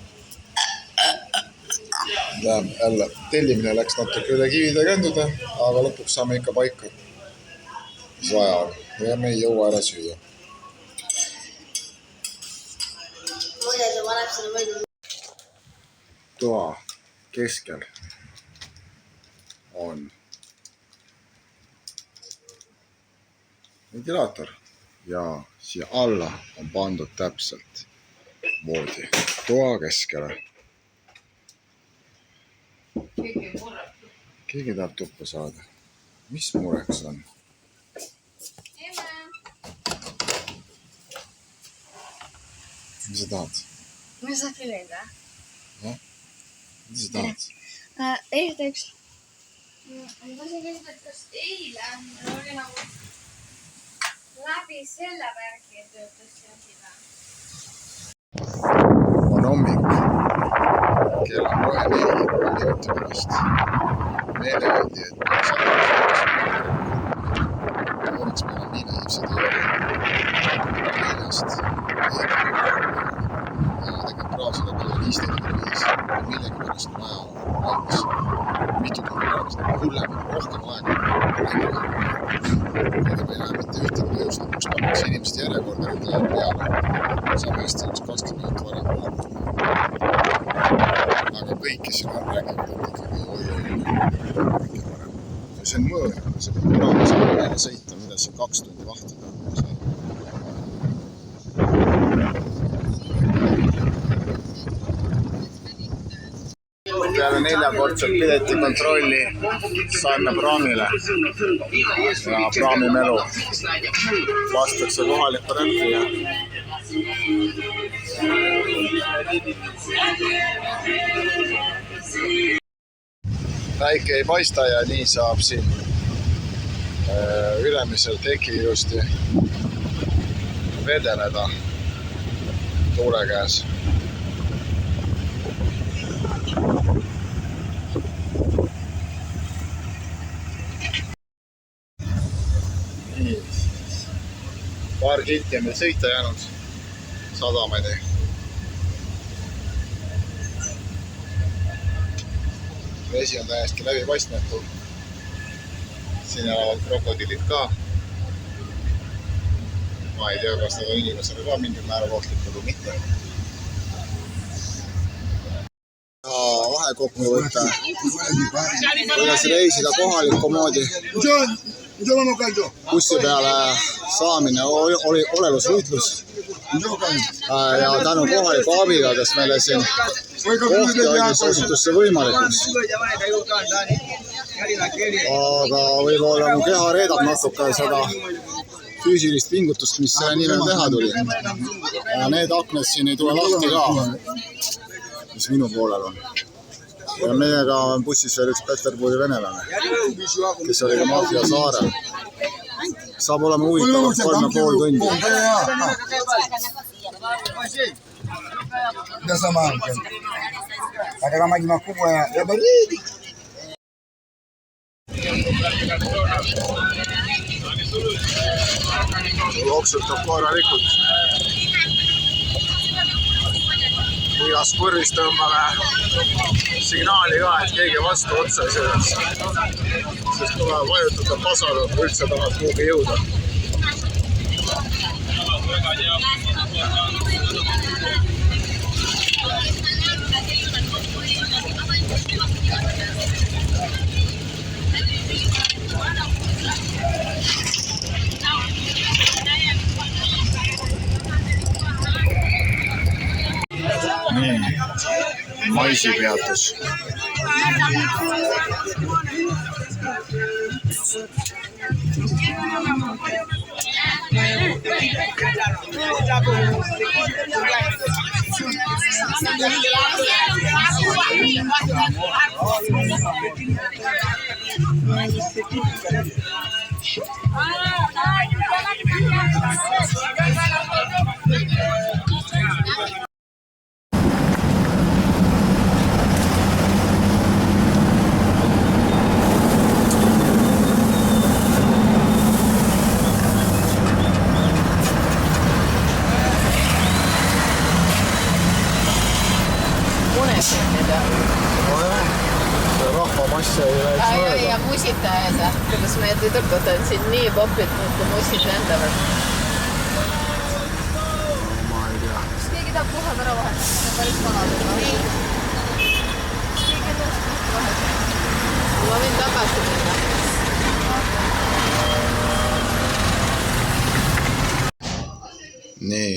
Jälle tellimine läks natuke üle kivide känduda, aga lõpuks saame ikka paika. Mis vaja on. Ja me ei jõua ära süüa. Toa keskel on ventilaator ja siia alla on pandud täpselt voodi toa keskele. Keegi tahab tuppa saada. Mis mureks on? Mis sa tahad? Ma saa filmida. Jah? Mida sa tahad? Esiteks, ma tahtsin küsida, et kas eile oli nagu läbi selle värgi töötas see asi või? On hommik. Kell on 4 minuti pärast. Meile öeldi, et õnneks meil on nii naiivsed ei ole. Neljast ja tegelikult praegu peale 15.5 millegi pärast vaja valmis mitu tunni pärast hullem, rohkem aega. Ega me ei näe mitte ühtegi põhjust, kus pannakse inimeste järjekorda nüüd läheb peale. Saame hästi üks 20 minutit varem kohal. Aga kõik, kes siin on rääkinud, et ikkagi kõike varem. Ja see on mõõn, see peab praegu saama meile sõita, mida siin 2 tundi vahtida. Peale 4-kordset piletikontrolli saime praamile ja praamimelu lastakse kohalikku ränti ja päike ei paista ja nii saab siin ülemisel tekil ilusti vedeleda tuule käes. Paar kilti on meil sõita jäänud sadamani. Vesi on täiesti läbipaistmatu. Siin elavad krokodillid ka. Ma ei tea, kas nad on inimesele ka mingil määral ohtlikud või mitte. Vahekokku võtta, kuidas reisida kohalikku moodi. Bussi peale saamine oli olelusvõitlus ja tänu kohaliku abiga, kes meile siin kohti hoidis osutusse võimalikuks. Aga võib-olla mu keha reedab natuke seda füüsilist pingutust, mis selle nimel teha tuli. Ja need akned siin ei tule lahti ka, mis minu poolel on. Ja meiega on bussis veel üks Peterburi venelane, kes oli ka Mafia saarel. Saab olema huvitavalt 3,5 tundi. Loksutab korralikult. Igas põrvis tõmbame signaali ka, et keegi vastu otsa ei sõidaks. Sest tuleb vajutada pasale, kui üldse tahab kuhugi jõuda. Nii, maisipeatus. nojah, see rahvamass ei läheks mööda. Ja musid ajada, kuidas meie tüdrukud on siin nii popid, kui musid lendavad. Ma ei tea. Kas keegi tahab kohe ära vahetada? See on päris vanad. Kas keegi tahab vahetada? Ma võin tagasi minna. Nii,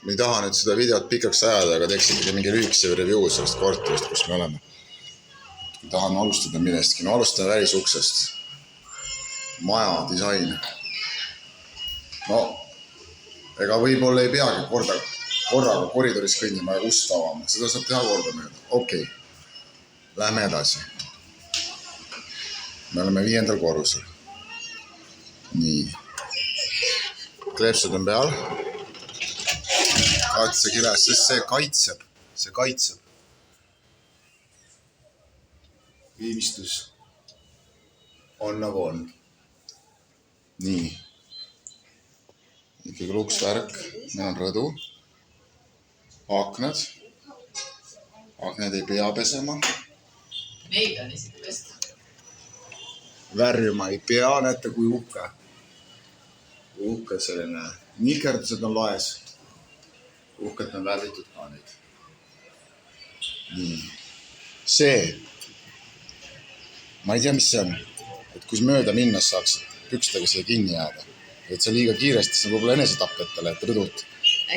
me ei taha nüüd seda videot pikaks ajada, aga teeks ikkagi mingi lühikese review sellest korterist, kus me oleme. Tahan alustada millestki. No alustame välisuksest. Maja, disain. No, ega võib-olla ei peagi korraga koridoris kõndima ja ust avama. Seda saab teha korda mööda. Okei. Lähme edasi. Me oleme 5. korrusel. Nii. Kleepsud on peal. Kaatse kiles, sest see kaitseb. Viimistus on nagu on. Nii. Ikkagi luksvärk, meil on rõdu. Aknad. Aknad ei pea pesema. Neid on isegi pesta. Värjuma ei pea, näete kui uhke. Uhke selline. Nikerdused on laes. Uhkelt on värvitud ka neid. Nii. See. Ma ei tea, mis see on. Et kui mööda minnes saaks pükstega siia kinni jääda. Et see liiga kiiresti, see võib-olla enesetapketele, et rõdut.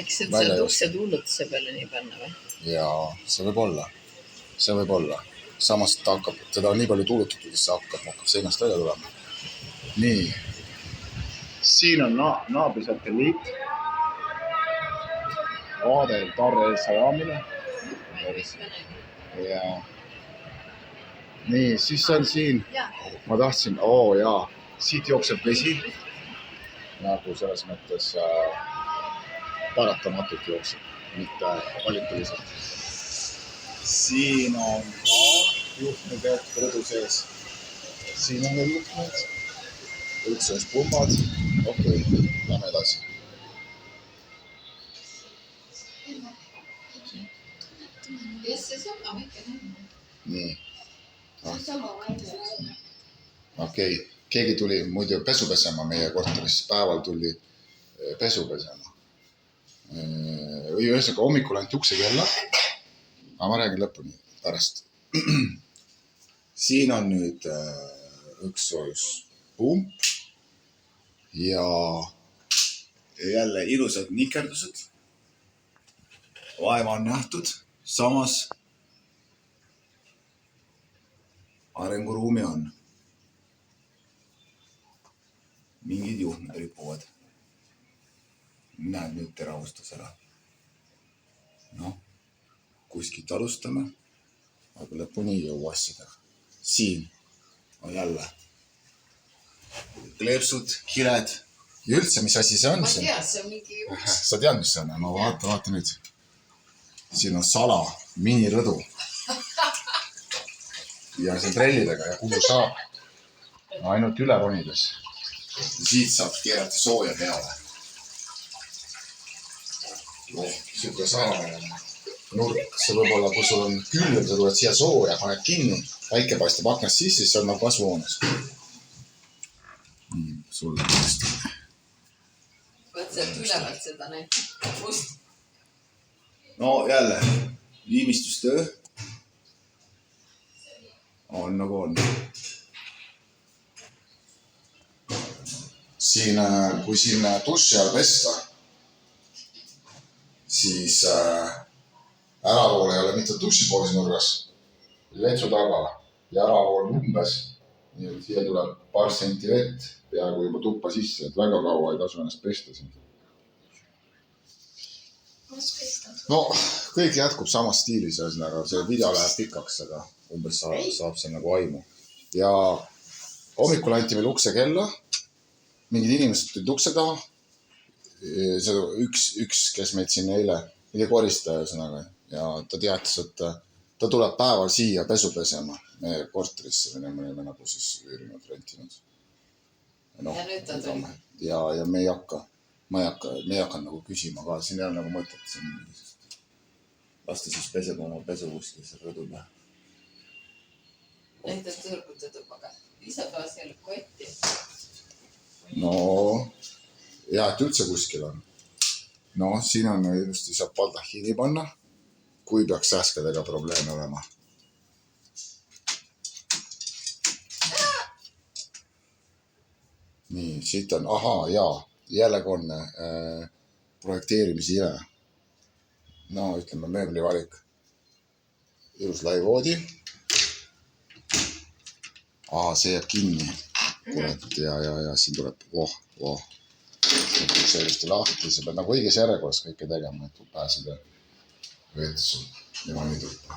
Äkki see on uksed hullutuse peale nii panna või? Jaa, see võib olla. Samas ta hakkab, teda on nii palju tuulutatud, et see hakkab seinast välja tulema. Nii. Siin on naabrisatelliit. Vaade Tarre Elsa jaamine. Ja. Nii, siis on siin. Ma tahtsin, jaa, siit jookseb vesi. Nagu selles mõttes paratamatult jookseb, mitte valituliselt. Siin on ka juhtmed rõdu sees. Siin on veel juhtmed. Üks on pumbad. Okei, lähme edasi. Nii. Okei, keegi tuli muidu pesu pesema meie korteris. Päeval tuli pesu pesema. Ühesõnaga hommikul ainult ukse kella. Aga ma räägin lõpuni pärast. Siin on nüüd üks pump ja jälle ilusad nikerdused. Vaeva on nähtud, samas arenguruumi on. Mingid juhtmed ripuvad. Näed nüüd teravustus ära. Kuskilt alustame, aga lõpuni ei jõua asjadega. Siin on jälle kleepsud, kiled ja üldse, mis asi see on? Ma tead, see on mingi uks. Sa tead, mis see on? No vaata nüüd. Siin on sala, minirõdu. Ja see trellidega ja kuhu saab. Ainult üle ronides. Siit saab keerata sooja peale. Siuke salane nurk, see võib olla, kui sul on külm, sa tuled siia sooja, paned kinni, päike paistab aknast sisse, siis on nagu kasvuhoones. Nii, sulle tõesti. Võt sealt ülevalt seda näitab. Must. No jälle, viimistlustöö on nagu on. Siin, kui siin duši all pesta, siis äravool ei ole mitte dušipoolis nurgas, vetsu taga ja äravool umbes. Nii et siia tuleb paar senti vett peaaegu juba tuppa sisse, et väga kaua ei tasu ennast pesta siin. No, kõik jätkub samas stiilis, aga see video läheb pikaks, aga umbes saab see nagu aimu. Ja hommikul anti meil ukse kella, mingid inimesed tulid ukse taha, üks, kes meid siin eile, mingi koristaja ühesõnaga, ja ta teatas, et ta tuleb päeval siia pesu pesema meie korterisse, me oleme nagu siis üürinud, rentinud. Ja nüüd ta tuli. Ja me ei hakka nagu küsima ka, siin ei ole nagu mõtet, lasta siis peseb oma pesu kuskil seal rõdule. Näitä turkutatupaga. Isa taas jälle koetti. No, ja et üldse kuskil on. No, siin on ilusti saab baldahiini panna, kui peaks sääskedega probleeme olema. Nii, siit on, ahaa, jaa, jällegi on projekteerimise ime. No, ütleme, mööbli valik. Ilus laivoodi. See jääb kinni. Kurat, ja siin tuleb, see ilusti lahti, sa pead nagu õiges järjekorras kõike tegema, et pääseda vetsu niimoodi tuppa.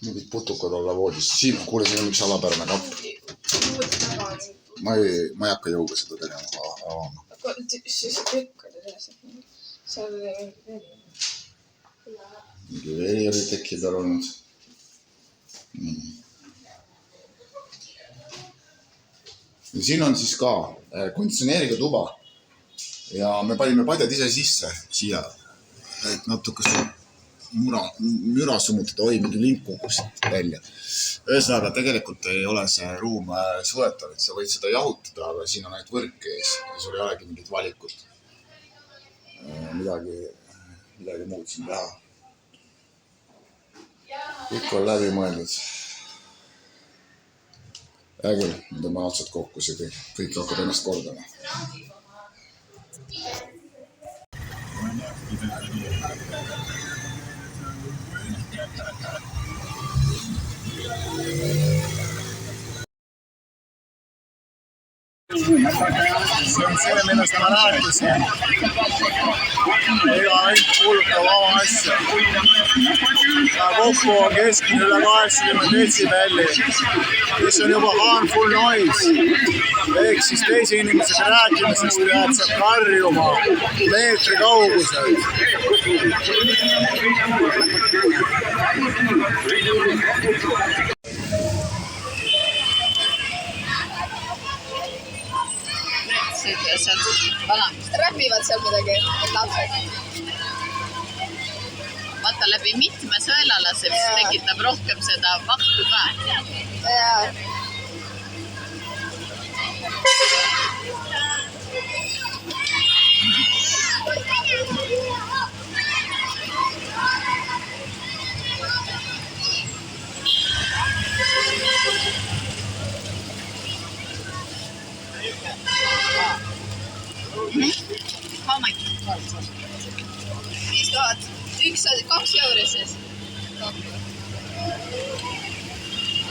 Mingid putukad olla voodis. Siin, kuule, siin on üks alapärane kapp. Ma ei hakka jõuga seda tegema. Mingi veri oli teki peal olnud. Siin on siis ka konditsioneeriga tuba ja me panime padjad ise sisse siia, et natuke müra summutada, mingi link kukkus välja. Ühesõnaga, tegelikult ei ole see ruum suletav, et sa võid seda jahutada, aga siin on ainult võrk ees ja sul ei olegi mingit valikut. Midagi muud siin teha. Kõik on läbi mõeldud. Hea küll, me tõmbame otsad kokku, see kõik hakkab ennast kordama. See on selle, millest ma rääkisin. Ega ainult kuulutab oma asja. Kokku on keskmine üle 80 decibelli, mis on juba harmful noise. Ehk siis teise inimesega rääkimisest jääd sa karjuma meetri kaugusel. Räpivad seal midagi, et lapsed. Vaata läbi mitme sõelalase, mis tekitab rohkem seda vahtu ka. Jaa. How much? 5000. 2 euro siis.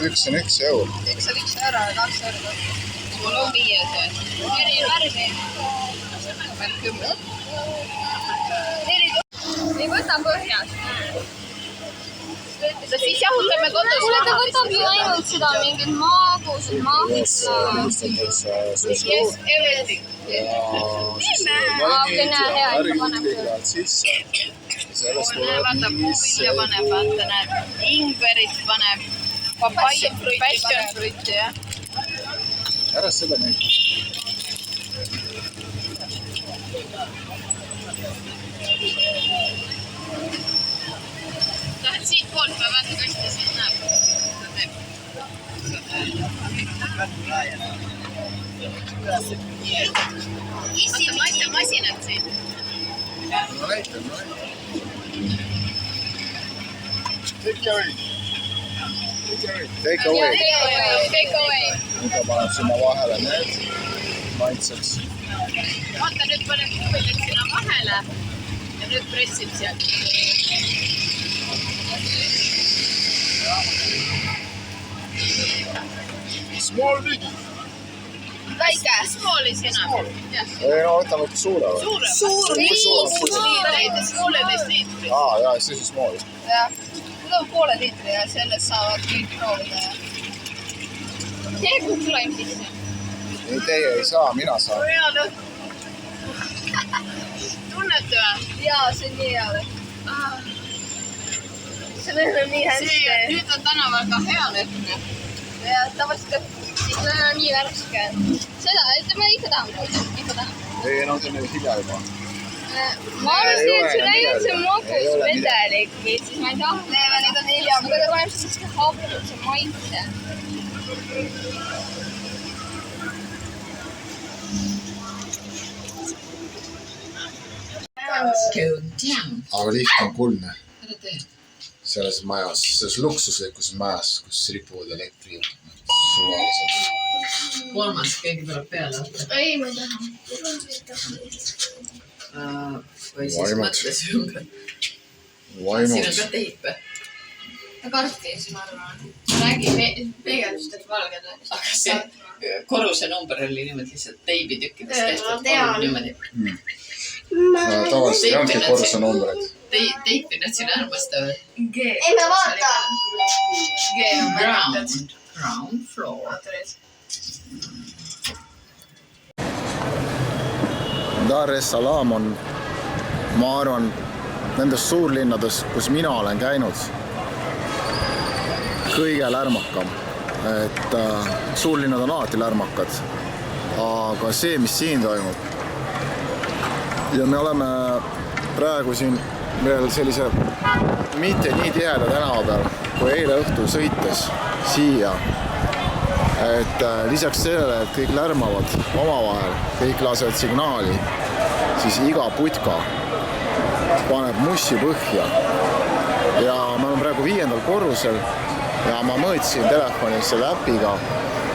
Üks on 1 euro. Üks on 1 euro ja 2 euro. Mul on 5 see. Eri värvi. Veel 10. Ei võta põhjas. Siis jahutame kodus. Kuule, ta võtab ju ainult seda mingid maagused, maagused. Yes, everything. Vaata puuvilja paneb, vaata näed, ingverit paneb, passion fruiti, jah. Ära seda näita. Lähed siit poolt, ma vaata kasti siit näeb. Issi laita masinat siin. No näita. Take away. Take away. Nüüd ta paneb sinna vahele need maitseks. Vaata, nüüd paneb puuviljaid sinna vahele ja nüüd pressib sealt. Small bigi. Väike. Small is enough. Ei no, võtame ikka suure. Suur. Näiteks 1,5 liitrit. Jaa, see on small. jah. Mul on 0,5 liitri ja sellest saavad kõik proovida. Tee kuklaim sisse. Ei, teie ei saa, mina saan. Hea lõhn. Tunnete või? Jaa, see on nii hea. See lõhn on nii hästi. Nüüd on tänaval ka hea lõhn. Ja tavaliselt Siis on nii värske. Seda, ütleme ikka tahame. Ei, no see on hilja juba. ma arvasin, et sul ainult see magus vedelik või siis ma ei tahtnud, aga need on hiljem. Aga ta paneb sellise hapudse maitse. aga liht on kuldne. Selles majas, selles luksuslikus majas, kus ripuvad elektrijuhtmed. Kolmas, keegi tuleb peale. Ei, ma ei taha. Või siis mõtles ümber. Vaimud. Siin on ka teipe. Ta kartis, ma arvan. Räägi peegeldust, et valged on. Aga see korruse number oli niimoodi lihtsalt teibitükkidest tehtud. Niimoodi. Tavaliselt ei olnudki korruse numbreid. Teipi nad siin armastavad. G. Ei, me vaata. G on märgitud. Ground floor. Dar es Salaam on, ma arvan, nendes suurlinnades, kus mina olen käinud, kõige lärmakam. Et suurlinnad on alati lärmakad. Aga see, mis siin toimub, ja me oleme praegu siin veel sellise mitte nii tiheda tänava peal, kui eile õhtul sõites siia. Et lisaks sellele, et kõik lärmavad omavahel, kõik lasevad signaali, siis iga putka paneb mussi põhja. Ja ma olen praegu 5. korrusel ja ma mõõtsin telefonis selle äpiga,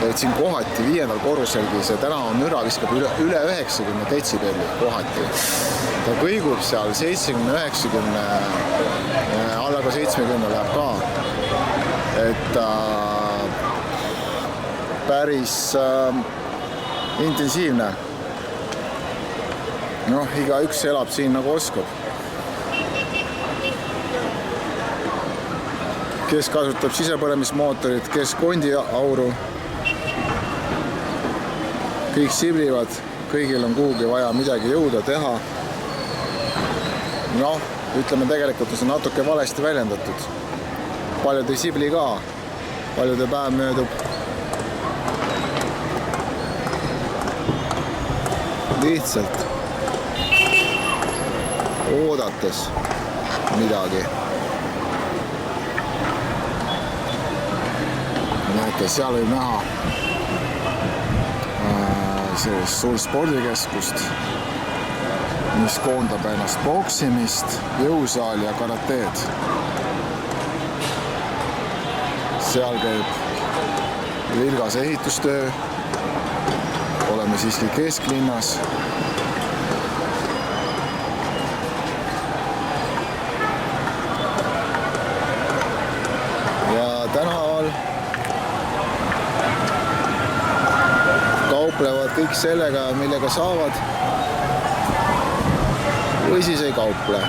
et siin kohati 5. korruselgi see tänava müra viskab üle 90 detsibelli kohati. Ta kõigub seal 70-90, alla ka 70 läheb ka. Et päris intensiivne. Noh, igaüks elab siin nagu oskab. Kes kasutab sisepõlemismootorit, kes kondiauru. Kõik siblivad, kõigil on kuhugi vaja midagi jõuda teha. Noh, ütleme tegelikult on see natuke valesti väljendatud. Paljud ei sibli ka, paljude päev möödub lihtsalt oodates midagi. Näete, seal võib näha sellist suur spordikeskust, mis koondab ennast boksimist, jõusaali ja karateed. Seal käib vilgas ehitustöö. Oleme siiski kesklinnas. Ja tänaval kauplevad kõik sellega, millega saavad, või siis ei kauple.